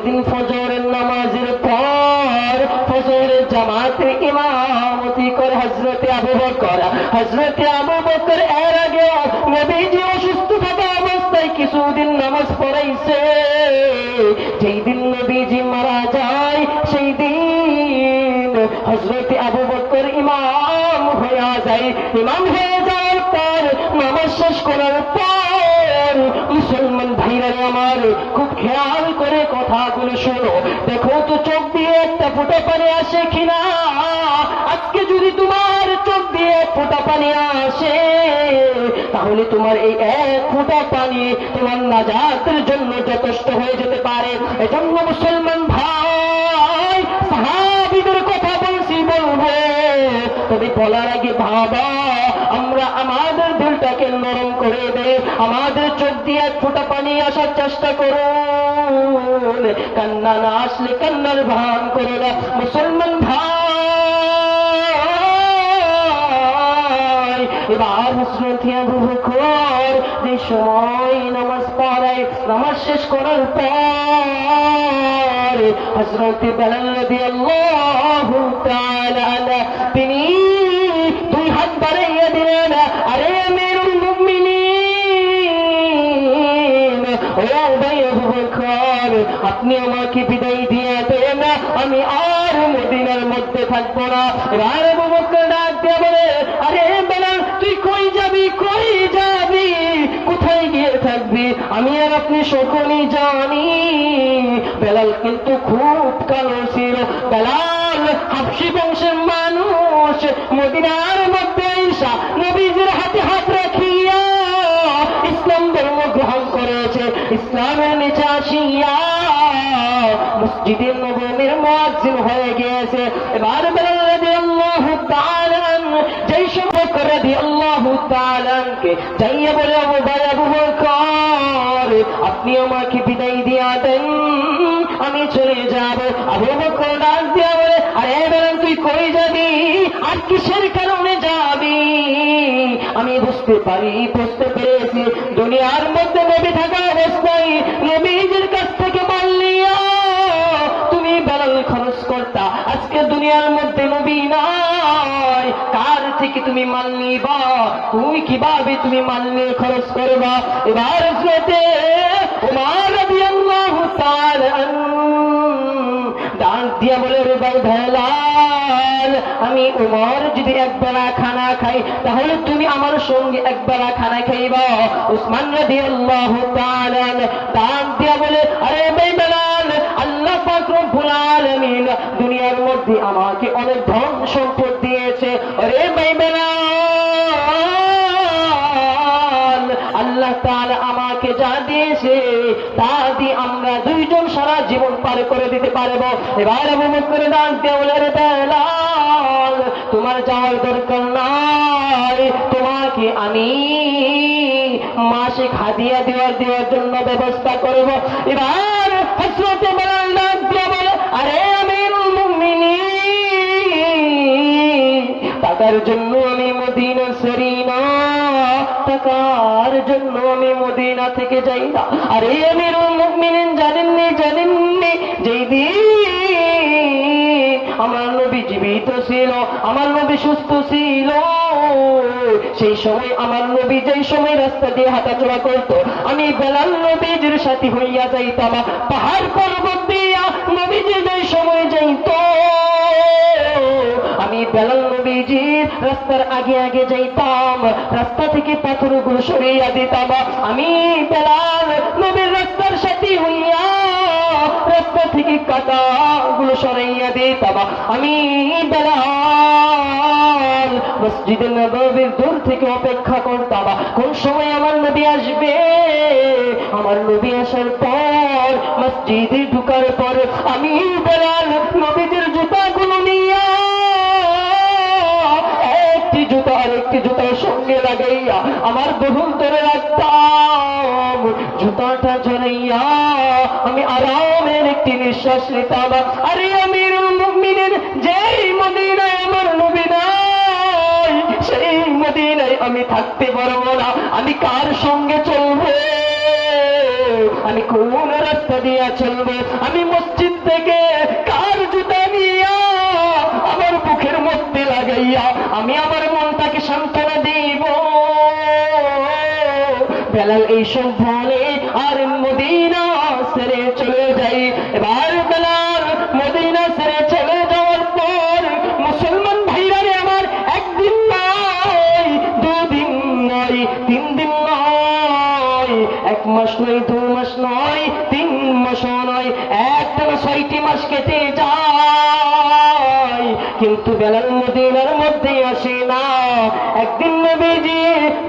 দিন ফজরের নামাজের পর ফজরের জামাতের ইমামতি করে হযরতে আবু বকর। হযরতে আবু বকর এর আগে নবীজি অসুস্থ থাকা অবস্থায় কিছুদিন নামাজ পড়াইছে। যেই দিন নবীজি মারা যায় সেই দিন হযরতে আবু বকর ইমাম হয়ে যায়। ইমাম হয়ে যাওয়ার পর নামাজ শেষ করার পর মুসলমান ভাইরা আমার খুব খেয়াল করে কথাগুলো শোনো। দেখো তো চোখ দিয়ে একটা ফোঁটা পানি আসে কিনা। আজকে যদি তোমার চোখ দিয়ে এক ফোঁটা পানি আসে তাহলে তোমার এই এক ফোঁটা পানি তোমার নাজাতের জন্য যথেষ্ট হয়ে যেতে পারে। এজন্য মুসলমান ভাই সাহাবীদের কথা বলছি বলবো, তবে বলার আগে ভাবা আমরা আমাদের দিলটাকে নরম করে দে। আমাদের চোখ দিয়ে এক ফোঁটা পানি আসার চেষ্টা করুন। কান্না না আসলে কান্নার ভান করো না মুসলমান ভাই। এবার হযরত আবু বকর যে সময় নামাজ পড়ায়, নামাজ শেষ করার পর হযরত বেলাল রাদিয়াল্লাহু তাআলা তিনি দুই হাত বাড়াইয়া দিলেন, আরে আমিরুল মুমিনিন, ও ভাই আবু বকর, আপনি আমাকে বিদায় দিয়ে দেন, আমি আর মদিনার মধ্যে থাকবো না। এবার আবু বকর ডাক দিয়ে বলে, আরে বেলাল তুই কই যাবি, কই যাবি, কোথায় গিয়ে থাকবি, আমি আর আপনি সকলেই জানি। বেলাল কিন্তু খুব কালো ছিল। বেলাল হাবশী বংশের মানুষ, মদিনার মধ্যে ঈসা নবীজির হাতে হাত রাখিয়া ইসলাম ধর্ম গ্রহণ করেছে। ইসলামের নিচে আসিয়া মসজিদে নববীর মুয়াজ্জিন হয়ে গিয়েছে। এবার বেলাল রাদিয়াল্লাহু তাআলা যেই সময় রাদিয়াল্লাহু তাআলা কে যাইয়া বলে, আবু বকর আপনি আমাকে বিদায় দিয়া দেন, আমি চলে যাব। আবু বকর ডাক দিয়া বলে, আরে বেলাল তুই কই যাবি, আর কিসের কারণে যাবি? আমি বুঝতে পেরেছি দুনিয়ার মধ্যে নবী থাকা অবস্থায় নবীজির কাছ থেকে মাল্লিয়া তুমি বেলাল খরচ করতা। আজকে দুনিয়ার মধ্যে নবী নাই, কার থেকে তুমি মাল নিবা? তুই কিভাবে তুমি মাল নিয়ে খরচ করবা? এবার হযরতে ওমর রাদিয়াল্লাহু তাআলা ডাক দিয়া বলে, রে ভাই বেলাল, আমি ওমর যদি একবেলা খানা খাই তাহলে তুমি আমার সঙ্গে একবেলা খানা খাইবা। উসমান রাদিয়াল্লাহু তাআলা ডাক দিয়া বলে, আরে ভাই বেলাল, আল্লাহ পাক রব্বুল আলামিন দুনিয়ার মধ্যে আমাকে অনেক ধন সম্পদ দিয়েছে। আরে ভাই বেলাল, আল্লাহ তাআলা আমাকে যা দিয়েছে তা দিয়ে আমরা দুইজন সারা জীবন পার করে দিতে পারবো। এবার আবু বকর ডাক দিয়ে বলে, রে বেলাল তোমার যাওয়ার দরকার নাই, তোমাকে আমি মাসিক হাদিয়া দেওয়ার জন্য ব্যবস্থা করব। এবার হযরত বেলাল ডাক দিয়ে বলে, আরে আমিরুল মুমিনিন, টাকার জন্য আমি মদিনা ছাড়ি না, টাকার জন্য আমি মদিনা থেকে যাই না। আরে আমিরুল মুমিনিন জানেননি যেই দিন আমার নবী জীবিত ছিল, আমার নবী সুস্থ ছিল, সেই সময় আমার নবী যেই সময় রাস্তা দিয়ে হাঁটাচলা করতো আমি বেলাল নবীজির সাথী হইয়া যাইতাম। পাহাড় পর্বত দিয়া নবীজি যেই সময় যাইতো আমি বেলাল নবীজির রাস্তার আগে আগে যাইতাম, রাস্তা থেকে পাথরগুলো সরিয়া দিতাম। আমি বেলাল নবীর রাস্তার সাথী হইয়া রাস্তা থেকে কাঁটাগুলো সরাইয়া দিতাম। আমি বেলাল মসজিদে নববীর দূর থেকে অপেক্ষা করতাম কোন সময় আমার নবী আসবে। আমার নবী আসার পর মসজিদে ঢুকার পর আমি বেলাল নবীজির জুতাগুলো নিয়ে একটি জুতা আরেকটি জুতার সঙ্গে লাগাইয়া আমার বহুল ধরে রাখতাম। জুতাটা জড়াইয়া আমি আরামের একটি নিঃশ্বাস নিতাম। আরে আমিরুল মুমিনিন, যেই মদিনায় আমার নবী নাই সেই মদিনায় আমি থাকতে পারবো না, আমি কার সঙ্গে চলবো? আমি কোন রাস্তা দিয়া চলবো? আমি মসজিদ থেকে কার জুতা নিয়া আমার বুকের মধ্যে লাগাইয়া আমি আমার মনটাকে সান্ত্বনা দিব? বেলাল এইসব বলে আর মদিনা ছেড়ে চলে যাই। এবার বেলাল মদিনা ছেড়ে চলে যাওয়ার পর মুসলমান ভাইরা রে আমার, একদিন নয়, দুদিন নয়, 3 দিন নয়, 1 মাস নয়, 2 মাস নয়, 3 মাস নয়, একটানা 6টি মাস কেটে যায়, কিন্তু বেলাল মদিনার মধ্যে আসে না। একদিন নবীজি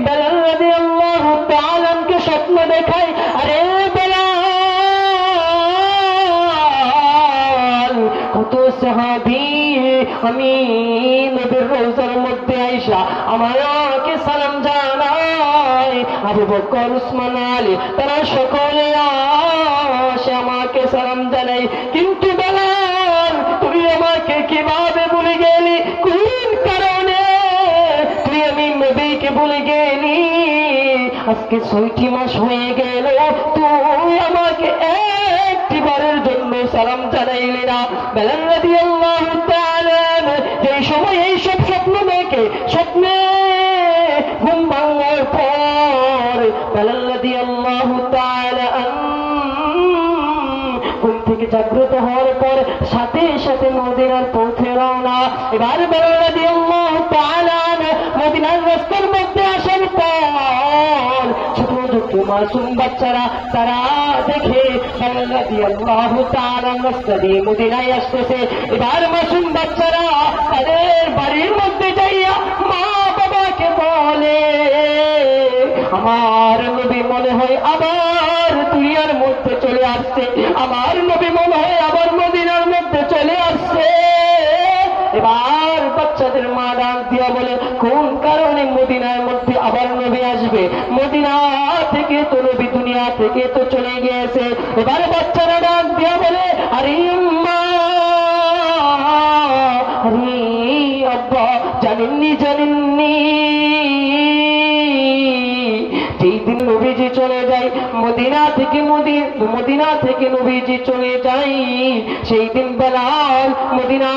বেলাল রাদিয়াল্লাহু তাআলাকে স্বপ্ন দেখায়, আরে বেলাল, কত সাহাবী আমি নবীর রওজার মধ্যে আইসা আমাকে সালাম জানায়, আবু বকর, উসমান, আলী তারা সকলে আসে আমাকে সালাম জানাই, কিন্তু বেলাল তুই আমাকে কিভাবে ভুলে গেলি? কোন কারণে তুই আমি নবীকে ভুলে গেলি? আজকে 6টি মাস হয়ে গেল, তুই আমাকে একটিবারের জন্য সালাম জানাইলি না। বেলাল রাদিয়াল্লাহু তাআলা যেই সময় এই সব স্বপ্ন দেখে, স্বপ্নে ঘুম ভাঙার পর বেলাল রাদিয়াল্লাহু তাআলা ঘুম থেকে জাগ্রত হওয়ার পর সাথে সাথে মদিনার পথে রওনা। এবার বেলাল রাদিয়াল্লাহু তাআলা মদিনার রাস্তার মধ্যে আসার পর ছোট ছোট মাসুম বাচ্চারা তারা দেখে বেলাল রাদিয়াল্লাহু তাআলা রাস্তা দিয়ে মদিনায় আসতেছে। এবার মাসুম বাচ্চারা তাদের বাড়ির মধ্যে যাইয়া মা বাবাকে বলে, আমার নবী মনে হয় আবার দুনিয়ার মধ্যে চলে আসছে, আমার নবী মনে হয় আবার মদিনার মধ্যে চলে আসছে। এবার বাচ্চাদের মা ডাক দিয়া বলে, কোন কারণে মদিনার মধ্যে আবার নবী আসবে? মদিনা থেকে তো নবী দুনিয়া থেকে তো চলে গিয়েছে। এবার বাচ্চারা ডাক দিয়া বলে, আরে আম্মা, আরে আব্বা, জানেননি যেই দিন নবীজি চলে যায় মদিনা থেকে নবীজি চলে যায়, সেই দিন বেলাল মদিনা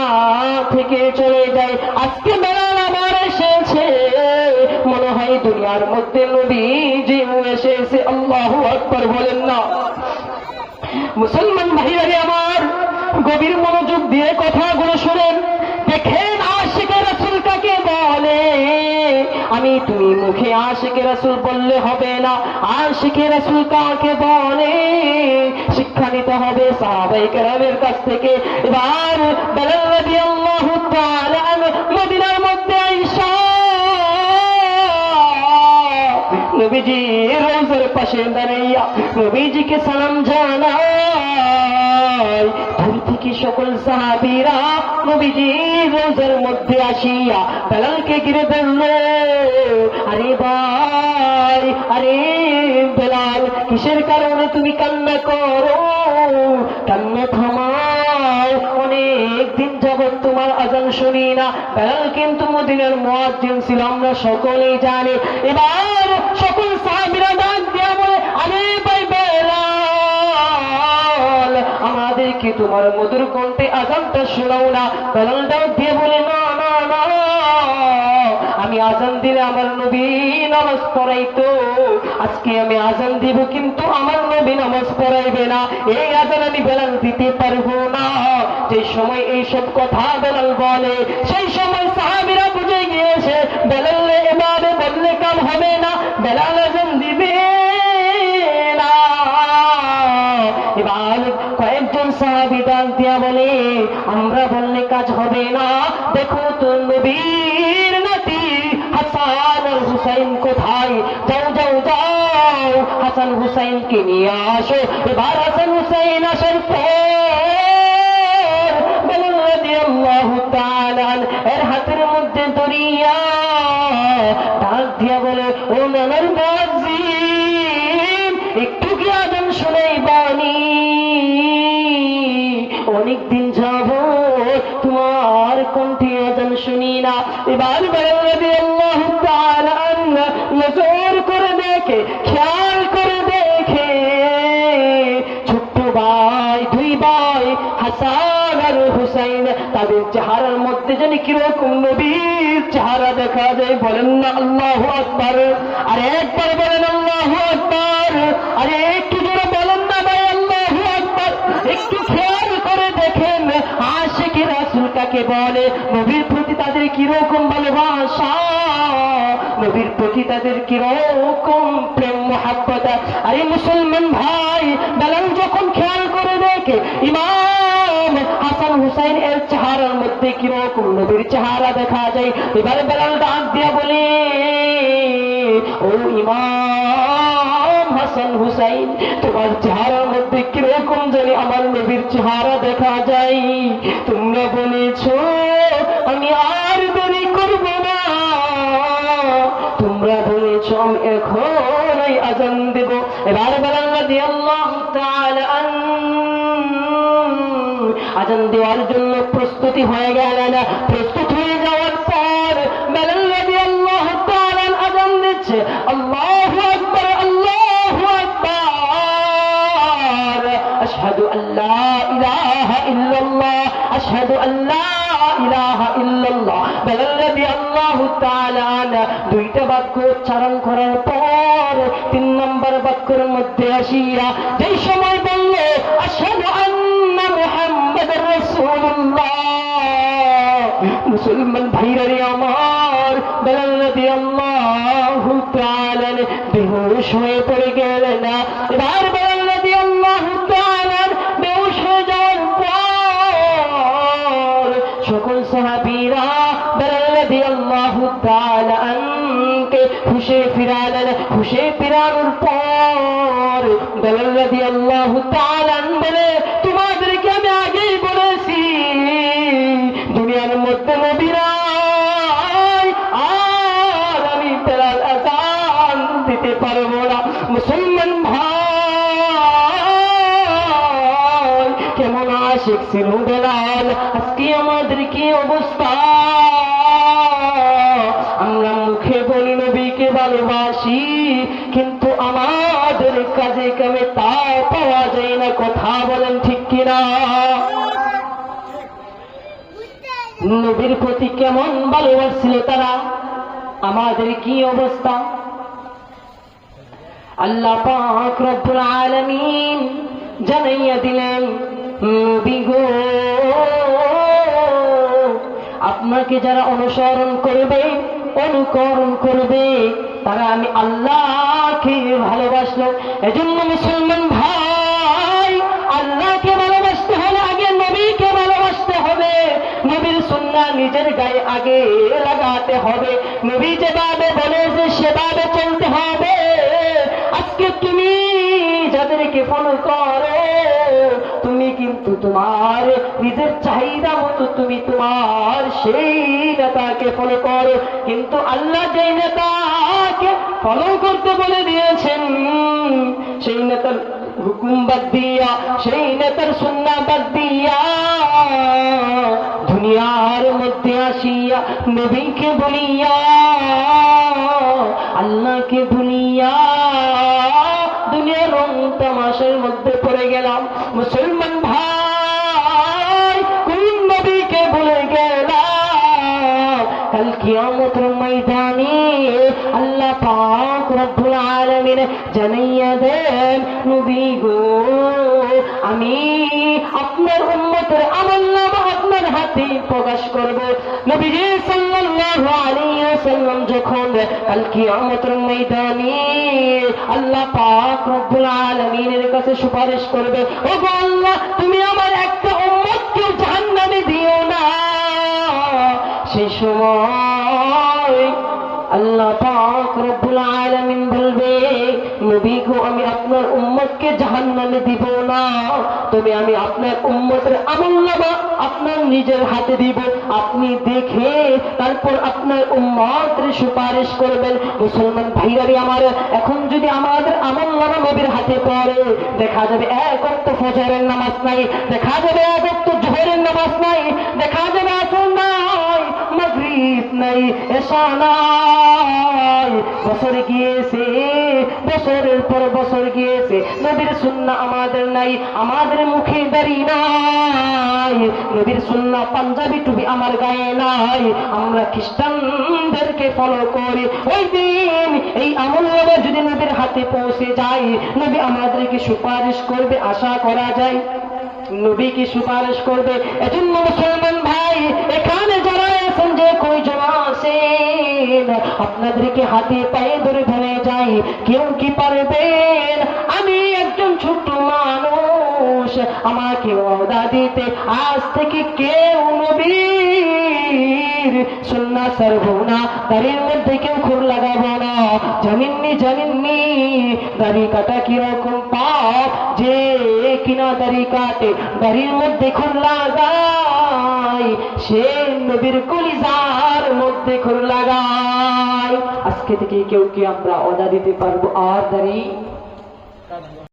থেকে চলে যায়। আজকে বেলাল আমার এসেছে, মনে হয় দুনিয়ার মধ্যে নবীজি এসেছে। আল্লাহু আকবার বলেন না। মুসলমান ভাইরা আমার, গভীর মনোযোগ দিয়ে কথাগুলো শুনেন, দেখেন আশিকে রাসূল কাকে বলে। আমি তুমি মুখে আশিকে রাসূল বললে হবে না, আশিকে রাসূল কাকে বলে শিক্ষা নিতে হবে সাহাবায়ে কেরামের কাছ থেকে। এবার বেলাল রাদিয়াল্লাহু তাআলা মদিনার মধ্যে আইসা নবীজি রওজার পাশে দাঁড়াইয়া নবীজিকে সালাম জানায়। দূর থেকে সকল সাহাবীরা নবীজি রওজার মধ্যে আসিয়া বেলালকে ঘিরে ধরল। আরে ভাই, আরে বেলাল, কিসের কারণে তুমি কান্না করো? কান্না থামাও, অনেক দিন যাবত তোমার আজান শুনি না। বেলাল কিন্তু মদিনার মুয়াজ্জিন ছিল, আমরা সকলেই জানি। এবার সকল সাহাবীরা ডাক দিয়া বলে, আরে ভাই বেলাল, আমাদেরকে তোমার মধুর কণ্ঠে আজানটা শোনাও না। বেলাল ডাক দিয়ে বলে, না না না, আমি আজান দিলে আমার নবী নামাজ পড়াইতো, আজকে আমি আজান দিব কিন্তু আমার নবী নামাজ পড়াইবে না, এই আজান আমি বেলাল দিতে পারবো না। যে সময় এইসব কথা বেলাল বলে, সেই সময় সাহাবীরা বুঝে গিয়েছে বেলাল এভাবে বললে কাম হবে না, বেলাল আজান দিবে না। এবার কয়েকজন সাহাবী ডাক দিয়া বলে, আমরা বললে কাজ হবে না, দেখো তো নবীর নাতি হাসান আর হুসাইন কোথায়, যাও যাও যাও হাসান হুসাইনকে নিয়ে আসো। এবার হাসান হুসাইন আসার পর বেলাল রাদিয়াল্লাহু তাআলা এর হাতের মধ্যে দরিয়া ডাক দিয়া বলে, ও নানার মুয়াজ্জিন, একটু কি আজান শোনাই বানি? অনেকদিন যাবত তোমার কণ্ঠে আজান শুনি না। এবার বেলাল রাদিয়াল্লাহু তাআলা নজর করে দেখে, খেয়াল করে দেখে ভাই হাসান আর হুসাইন, তাদের চেহারার মধ্যে যেন কিরকম নবীর চেহারা দেখা যায়। বলেন না আল্লাহু আকবার। আর একবার বলেন আল্লাহু আকবার। আরে একটু জোরে বলেন না ভাই আল্লাহু আকবার। একটু খেয়াল করে দেখেন আশিকি রাসূল কাকে বলে, নবীর প্রতি তাদের কিরকম ভালোবাসা, নবীর প্রতি তাদের কিরকম প্রেম মোহাব্বত। আরে মুসলমান ভাই, বেলাল যখন খেয়াল করে দেখে ইমাম হাসান হুসাইন এর চেহারার মধ্যে কিরকম নবীর চেহারা দেখা যায়, এবার বেলাল ডাক দিয়া বলে, ও ইমাম হাসান হুসাইন, তোমার চেহারার মধ্যে কিরকম জানি আমার নবীর চেহারা দেখা যায়। তোমরা বলেছ আমি আর দেরি করব না, তোমরা বলেছ আমি এখনই আজান দেব। এবার বেলাল রাদিয়াল্লাহু তাআলা আজান দেওয়ার জন্য প্রস্তুতি হয়ে গেলেন। প্রস্তুত হয়ে যাওয়ার পর বেলাল রাদিয়াল্লাহু তাআলা আজান দিচ্ছে, আল্লাহু আকবার আল্লাহু আকবার, আশহাদু আল্লা ইলাহা ইল্লাল্লাহ আশহাদু আল্লা ইলাহা ইল্লাল্লাহ। বেলাল রাদিয়াল্লাহু তাআলা দুইটা বাক্য উচ্চারণ করার পর 3 নম্বর বাক্যের মধ্যে আসিয়া যেই সময় বলল আশহাদু আন্না মুহাম্মাদুর রাসূলুল্লাহ, মুসলমান ভাইরা রে আমার, বেলাল রাদিয়াল্লাহু তাআলা বেহুশ হয়ে পড়ে গেলেন। এবার বেলাল রাদিয়াল্লাহু তাআলা বেহুশ হয়ে যাওয়ার পর সকল সাহাবীরা বেলাল রাদিয়াল্লাহু তাআলা আনকে হুশে ফিরালেন। হুশে ফিরানোর পর বেলাল রাদিয়াল্লাহু তাআলা বলে, তোমাদেরকে আমি আগেই বলেছি দুনিয়ার মধ্যে নবী নাই, আর আমি বেলাল আযান দিতে পারবো না। মুসলমান ভাই, কেমন আশিক ছিল বেলাল, আজকে আমাদের কি অবস্থা? আমরা মুখে বলি নবীকে ভালোবাসি, কিন্তু আমাদের কাজে কামে তা পাওয়া যায় না। কথা বলেন ঠিক কিনা? নবীর প্রতি কেমন ভালোবাসছিল তারা, আমাদের কি অবস্থা? আল্লাহ পাক রব্বুল আলামিন জানাইয়া দিলেন, নবী গো, আপনাকে যারা অনুসরণ করবে অনুকরণ করবে তারা আমি আল্লাহকে ভালোবাসলো। এজন্য মুসলমান ভাই, আল্লাহকে ভালোবাসতে হলে আগে নবীকে ভালোবাসতে হবে। নবীর সুন্নাহ নিজের গায়ে আগে লাগাতে হবে। নবী যেভাবে বলেছে সেভাবে চলতে হবে। আজকে তুমি যাদেরকে ফলো করো, তুমি কিন্তু তোমার নিজের চাহিদা মতো তুমি তোমার সেই নেতাকে ফলো করো, কিন্তু আল্লাহ যেই নেতাকে ফলো করতে বলে দিয়েছেন সেই নেতার হুকুম বাদ দিয়া, সেই নেতার সুন্নাহ বাদ দিয়া দুনিয়ার মধ্যে আসিয়া নবীকে বলিয়া আল্লাহকে ভুলিয়া দুনিয়ার রং তামাশার মধ্যে পড়ে গেলাম। মুসলমান ভাই, কোন নবীকে ভুলে গেলাম? কাল কিয়ামতের ময়দানে আল্লাহ পাক রব্বুল আলামিন জানাইয়া দেন, নবী গো, আমি আপনার উম্মতের আমলনামা আপনার হাতে প্রকাশ করব। নবীজি সাল্লাল্লাহু আলাইহি ওয়াসাল্লাম যখন কাল কিয়ামতের ময়দানে আল্লাহ পাক রব্বুল আলামিনের কাছে সুপারিশ করবে, ও গো আল্লাহ, তুমি আমার একটা উম্মতকে জাহান্নামে দিও না, সেই সময় আল্লাহ পাক রব্বুল আলামিন বলবে, নবী গো, আমি আপনার উম্মতকে জাহান্নামে দিব না, তবে আমি আপনার উম্মতের আমলনামা আপনার নিজের হাতে দিব। আপনি দেখে তারপর আপনার উম্মতের সুপারিশ করবেন। মুসলমান ভাইরারি আমার, এখন যদি আমাদের আমলনামা নবীর হাতে পড়ে, দেখা যাবে এক ওয়াক্ত ফজরের নামাজ নাই, দেখা যাবে এক ওয়াক্ত জোহরের নামাজ নাই, দেখা যাবে আসর নাই, মাগরিব নাই, এশা নাই, বছর গিয়েছে বছরের পর বছর গিয়েছে, নবীর সুন্নাহ আমাদের নাই, আমাদের মুখে দাড়ি নাই, নবীর সুন্নাহ পাঞ্জাবি টুপি আমার গায়ে নাই, আমরা খ্রিস্টানদেরকে ফলো করি। ওই দিন এই আমলনামা যদি নবীর হাতে পৌঁছে যায়, নবী আমাদেরকে সুপারিশ করবে, আশা করা যায় নবী কি সুপারিশ করবে। এজন্য মুসলমান ভাই, এখানে যারা আছেন, যে কয়জন আছেন, আপনাদেরকে হাতে পায়ে ধরে বলে যাই, কেউ কি পারবেন আমি একজন ছোট্ট মানুষ, আমাকে ওয়াদা দিতে আজ থেকে কেউ নবীর সুন্নাহ ছাড়বো না, দাড়ির মধ্যে কেউ খুর লাগাবো না। জানেননি দাড়ি কাটা কিরকম পাপ, যে কিনা দাড়ি কাটে দাড়ির মধ্যে খুর লাগায়, সে নবীর কলিজার মধ্যে খুর লাগায়। আজকে থেকে কেউ কি আমরা ওয়াদা দিতে পারবো আর দাড়ি